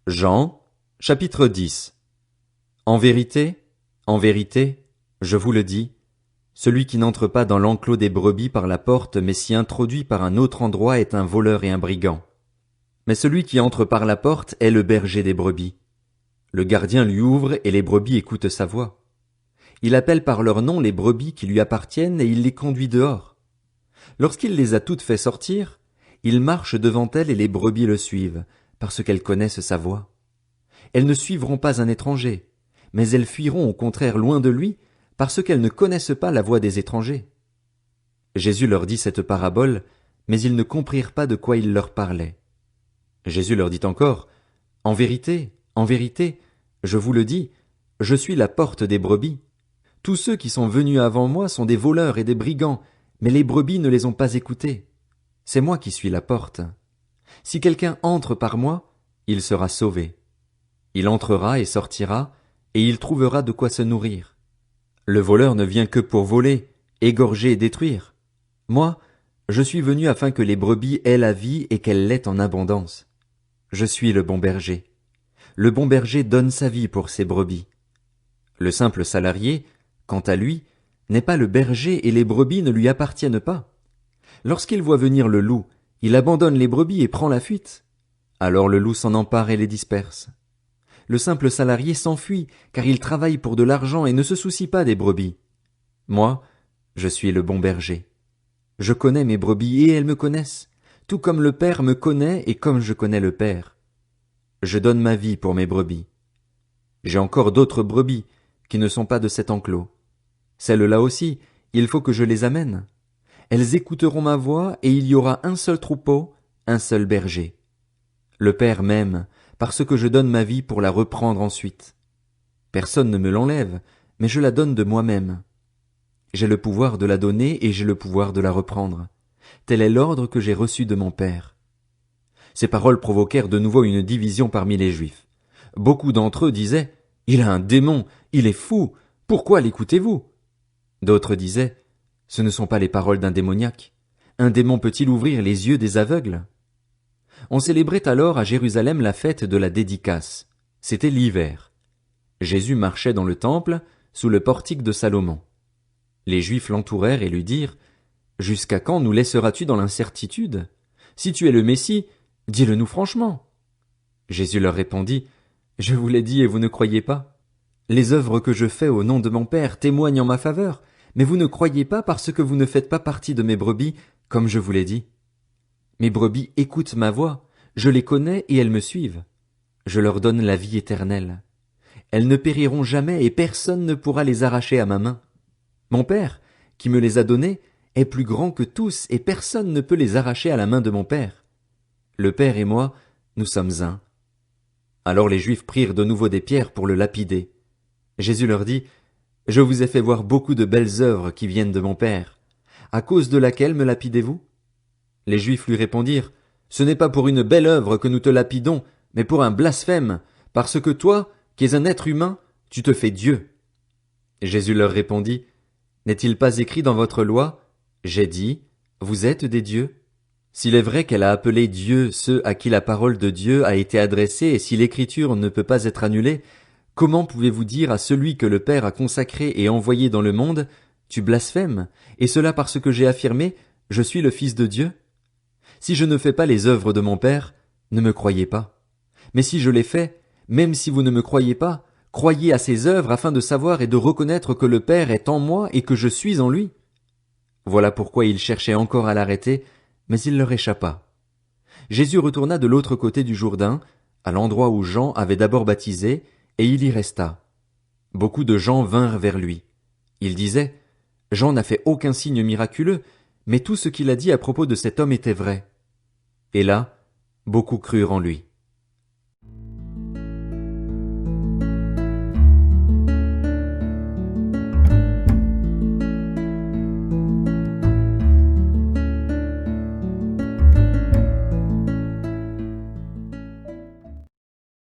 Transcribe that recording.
Jean, chapitre 10. En vérité, je vous le dis, celui qui n'entre pas dans l'enclos des brebis par la porte, mais s'y introduit par un autre endroit est un voleur et un brigand. Mais celui qui entre par la porte est le berger des brebis. Le gardien lui ouvre et les brebis écoutent sa voix. Il appelle par leur nom les brebis qui lui appartiennent et il les conduit dehors. Lorsqu'il les a toutes fait sortir, il marche devant elles et les brebis le suivent, parce qu'elles connaissent sa voix. Elles ne suivront pas un étranger, mais elles fuiront au contraire loin de lui, parce qu'elles ne connaissent pas la voix des étrangers. Jésus leur dit cette parabole, mais ils ne comprirent pas de quoi il leur parlait. Jésus leur dit encore, en vérité, je vous le dis, je suis la porte des brebis. Tous ceux qui sont venus avant moi sont des voleurs et des brigands, mais les brebis ne les ont pas écoutés. C'est moi qui suis la porte. Si quelqu'un entre par moi, il sera sauvé. Il entrera et sortira, et il trouvera de quoi se nourrir. Le voleur ne vient que pour voler, égorger et détruire. Moi, je suis venu afin que les brebis aient la vie et qu'elles l'aient en abondance. Je suis le bon berger. Le bon berger donne sa vie pour ses brebis. Le simple salarié, quant à lui, n'est pas le berger et les brebis ne lui appartiennent pas. Lorsqu'il voit venir le loup, il abandonne les brebis et prend la fuite. Alors le loup s'en empare et les disperse. Le simple salarié s'enfuit, car il travaille pour de l'argent et ne se soucie pas des brebis. Moi, je suis le bon berger. Je connais mes brebis et elles me connaissent, tout comme le Père me connaît et comme je connais le Père. Je donne ma vie pour mes brebis. J'ai encore d'autres brebis qui ne sont pas de cet enclos. Celles-là aussi, il faut que je les amène. Elles écouteront ma voix et il y aura un seul troupeau, un seul berger. Le Père m'aime, parce que je donne ma vie pour la reprendre ensuite. Personne ne me l'enlève, mais je la donne de moi-même. J'ai le pouvoir de la donner et j'ai le pouvoir de la reprendre. Tel est l'ordre que j'ai reçu de mon Père. Ces paroles provoquèrent de nouveau une division parmi les Juifs. Beaucoup d'entre eux disaient « Il a un démon, il est fou, pourquoi l'écoutez-vous » D'autres disaient « Ce ne sont pas les paroles d'un démoniaque. Un démon peut-il ouvrir les yeux des aveugles ?» On célébrait alors à Jérusalem la fête de la dédicace. C'était l'hiver. Jésus marchait dans le temple, sous le portique de Salomon. Les Juifs l'entourèrent et lui dirent « Jusqu'à quand nous laisseras-tu dans l'incertitude? Si tu es le Messie, dis-le-nous franchement. » Jésus leur répondit « Je vous l'ai dit et vous ne croyez pas. Les œuvres que je fais au nom de mon Père témoignent en ma faveur, mais vous ne croyez pas parce que vous ne faites pas partie de mes brebis, comme je vous l'ai dit. Mes brebis écoutent ma voix, je les connais et elles me suivent. Je leur donne la vie éternelle. Elles ne périront jamais et personne ne pourra les arracher à ma main. Mon Père, qui me les a donnés, est plus grand que tous et personne ne peut les arracher à la main de mon Père. Le Père et moi, nous sommes un. » Alors les Juifs prirent de nouveau des pierres pour le lapider. Jésus leur dit « Je vous ai fait voir beaucoup de belles œuvres qui viennent de mon Père. À cause de laquelle me lapidez-vous » Les Juifs lui répondirent « Ce n'est pas pour une belle œuvre que nous te lapidons, mais pour un blasphème, parce que toi, qui es un être humain, tu te fais Dieu. » Jésus leur répondit « N'est-il pas écrit dans votre loi, j'ai dit, vous êtes des dieux? S'il est vrai qu'elle a appelé Dieu ceux à qui la parole de Dieu a été adressée et si l'écriture ne peut pas être annulée, comment pouvez-vous dire à celui que le Père a consacré et envoyé dans le monde, tu blasphèmes, et cela parce que j'ai affirmé, je suis le Fils de Dieu? Si je ne fais pas les œuvres de mon Père, ne me croyez pas. Mais si je les fais, même si vous ne me croyez pas, croyez à ces œuvres afin de savoir et de reconnaître que le Père est en moi et que je suis en lui. Voilà pourquoi ils cherchaient encore à l'arrêter, mais il leur échappa. Jésus retourna de l'autre côté du Jourdain, à l'endroit où Jean avait d'abord baptisé, et il y resta. Beaucoup de gens vinrent vers lui. Ils disaient, Jean n'a fait aucun signe miraculeux, mais tout ce qu'il a dit à propos de cet homme était vrai. Et là, beaucoup crurent en lui.